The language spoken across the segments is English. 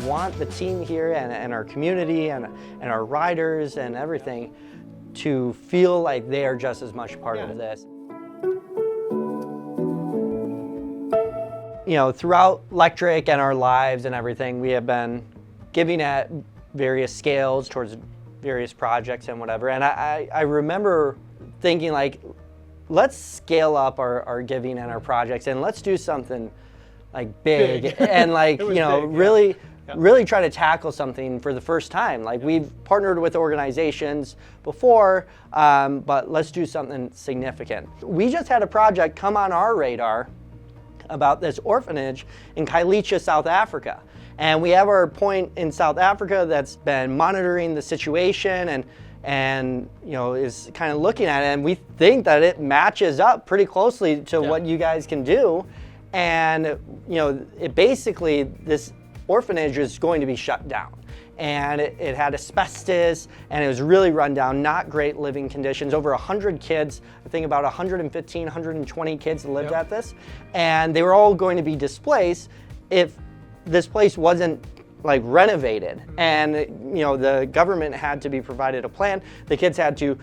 want the team here and our community and our riders and everything to feel like they are just as much part of this. You know, throughout Lectric and our lives and everything, we have been giving at various scales towards various projects and whatever. And I remember thinking, like, let's scale up our giving and our projects, and let's do something like big and like, you know, big, really try to tackle something for the first time. Like, we've partnered with organizations before, but let's do something significant. We just had a project come on our radar about this orphanage in Khayelitsha, South Africa. And we have our point in South Africa that's been monitoring the situation and you know, is kind of looking at it, and we think that it matches up pretty closely to what you guys can do. And you know, it basically, this orphanage is going to be shut down. And it had asbestos, and it was really run down, not great living conditions. Over 100 kids, I think about 115, 120 kids lived at this, and they were all going to be displaced if this place wasn't like renovated. And you know, the government had to be provided a plan. The kids had to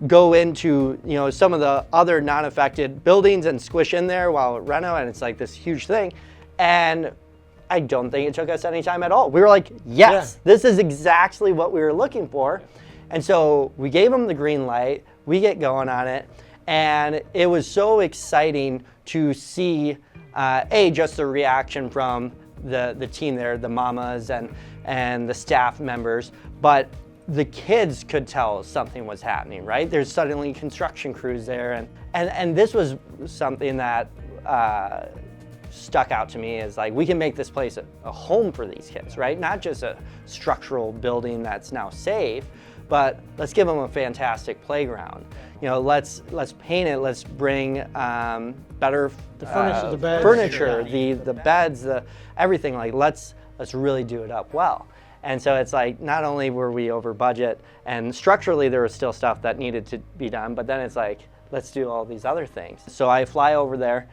go into, you know, some of the other non-affected buildings and squish in there while reno, and it's like this huge thing. And I don't think it took us any time at all. We were like, yes, this is exactly what we were looking for. And so we gave them the green light, we get going on it, and it was so exciting to see, just the reaction from the team there, the mamas and the staff members, but the kids could tell something was happening, right? There's suddenly construction crews there, and this was something that stuck out to me, is like, we can make this place a home for these kids, right? Not just a structural building that's now safe, but let's give them a fantastic playground. You know, let's paint it, let's bring better the furniture, the beds, the beds, everything. Like, let's really do it up well. And so it's like, not only were we over budget, and structurally there was still stuff that needed to be done, but then it's like, let's do all these other things. So I fly over there,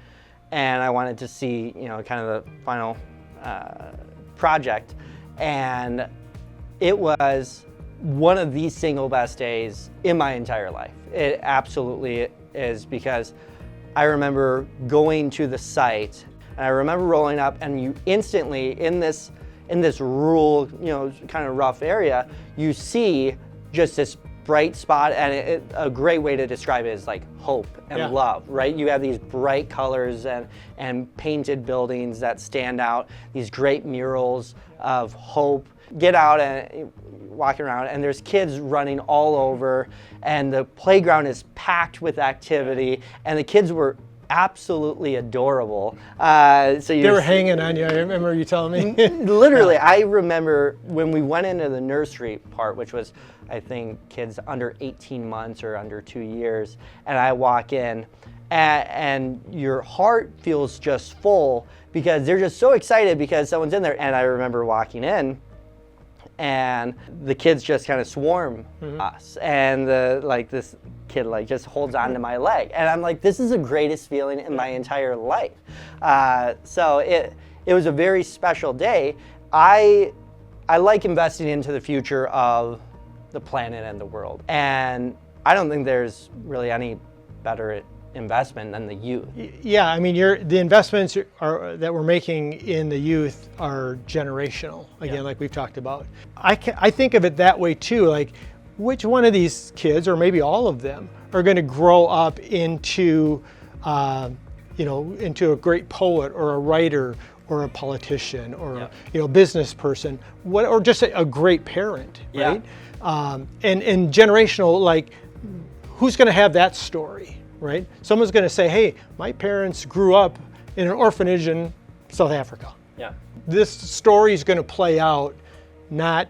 and I wanted to see, you know, kind of the final project, and it was one of the single best days in my entire life. It absolutely is, because I remember going to the site, and I remember rolling up, and you instantly, in this rural, you know, kind of rough area, you see just this bright spot, and a great way to describe it is like hope and love, right? You have these bright colors and painted buildings that stand out, these great murals of hope. Get out and walking around, and there's kids running all over, and the playground is packed with activity, and the kids were absolutely adorable. So they were hanging on you. I remember you telling me. Literally, I remember when we went into the nursery part, which was, I think, kids under 18 months or under 2 years, and I walk in, and your heart feels just full, because they're just so excited because someone's in there. And I remember walking in, and the kids just kind of swarm us, and this kid just holds on to my leg, and I'm like, this is the greatest feeling in my entire life. So it was a very special day. I like investing into the future of the planet and the world, and I don't think there's really any better investment than the youth. Yeah, I mean, the investments that we're making in the youth are generational, again, like we've talked about. I think of it that way too, like, which one of these kids, or maybe all of them, are going to grow up into, into a great poet or a writer or a politician or business person, or just a great parent, right? And generational, like, who's going to have that story? Right? Someone's going to say, hey, my parents grew up in an orphanage in South Africa. Yeah. This story is going to play out not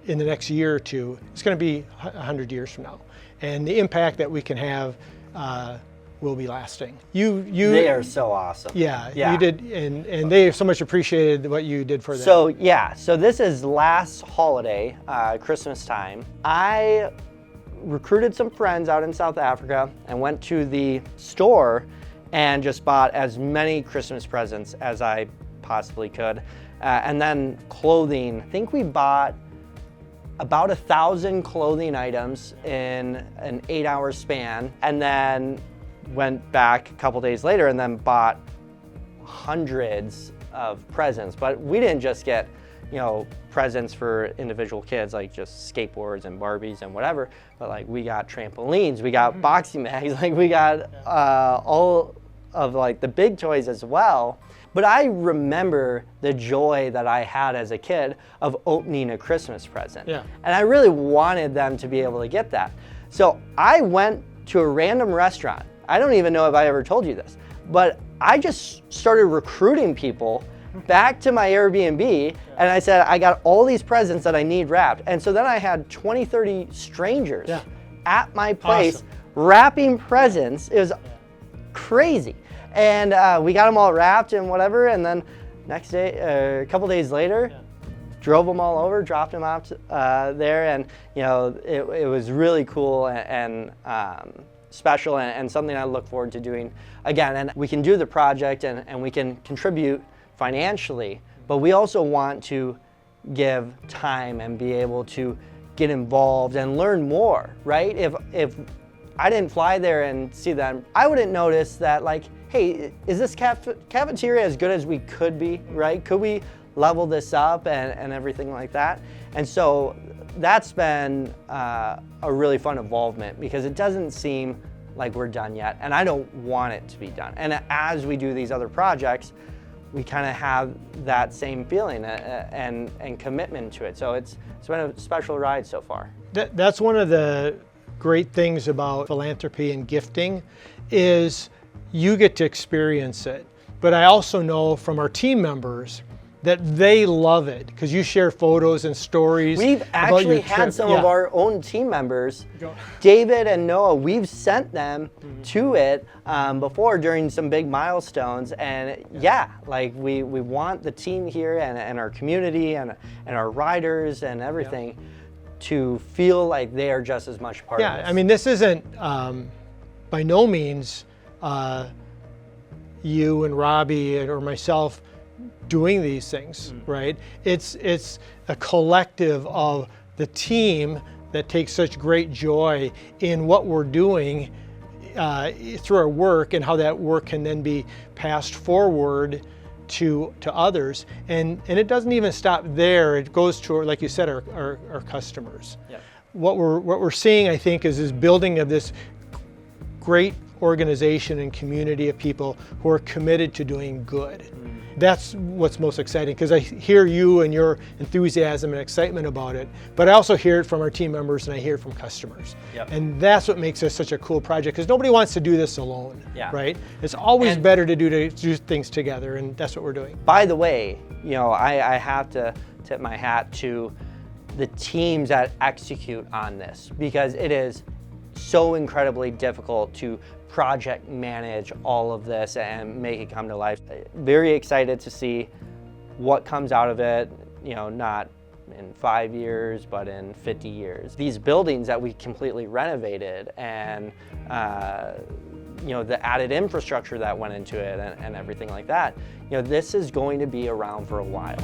in the next year or two. It's going to be 100 years from now. And the impact that we can have will be lasting. They are so awesome. Yeah. You did, and they have so much appreciated what you did for them. So this is last holiday, Christmas time. I recruited some friends out in South Africa and went to the store and just bought as many Christmas presents as I possibly could. And then clothing, I think we bought about 1,000 clothing items in an 8-hour span, and then went back a couple days later and then bought hundreds of presents. But we didn't just get, presents for individual kids, like just skateboards and Barbies and whatever, but like we got trampolines, we got boxing bags, like we got all of like the big toys as well. But I remember the joy that I had as a kid of opening a Christmas present. Yeah. And I really wanted them to be able to get that. So I went to a random restaurant. I don't even know if I ever told you this, but I just started recruiting people back to my Airbnb, and I said, I got all these presents that I need wrapped. And so then I had 20, 30 strangers at my place wrapping presents. It was crazy. And we got them all wrapped and whatever, and then next day, a couple days later, drove them all over, dropped them out there, and it was really cool and special, and something I look forward to doing again. And we can do the project and we can contribute financially, but we also want to give time and be able to get involved and learn more, right? If I didn't fly there and see them, I wouldn't notice that, like, hey, is this cafeteria as good as we could be, right? Could we level this up and everything like that? And so that's been a really fun involvement, because it doesn't seem like we're done yet, and I don't want it to be done. And as we do these other projects, we kind of have that same feeling and commitment to it. So it's been a special ride so far. That's one of the great things about philanthropy and gifting, is you get to experience it. But I also know from our team members that they love it, because you share photos and stories. We've actually had some of our own team members, David and Noah, we've sent them to it before during some big milestones. And like we want the team here and our community and our riders and everything to feel like they are just as much part of this. I mean, this isn't by no means you and Robbie or myself doing these things, right? It's a collective of the team that takes such great joy in what we're doing through our work, and how that work can then be passed forward to others. And it doesn't even stop there. It goes to, like you said, our customers. What we're seeing, I think, is this building of this great organization and community of people who are committed to doing good. That's what's most exciting, because I hear you and your enthusiasm and excitement about it, but I also hear it from our team members, and I hear it from customers. And that's what makes this such a cool project, because nobody wants to do this alone, right? It's always better to do things together, and that's what we're doing. By the way, I have to tip my hat to the teams that execute on this, because it is so incredibly difficult to project manage all of this and make it come to life. Very excited to see what comes out of it, not in 5 years, but in 50 years. These buildings that we completely renovated, and the added infrastructure that went into it and everything like that, this is going to be around for a while.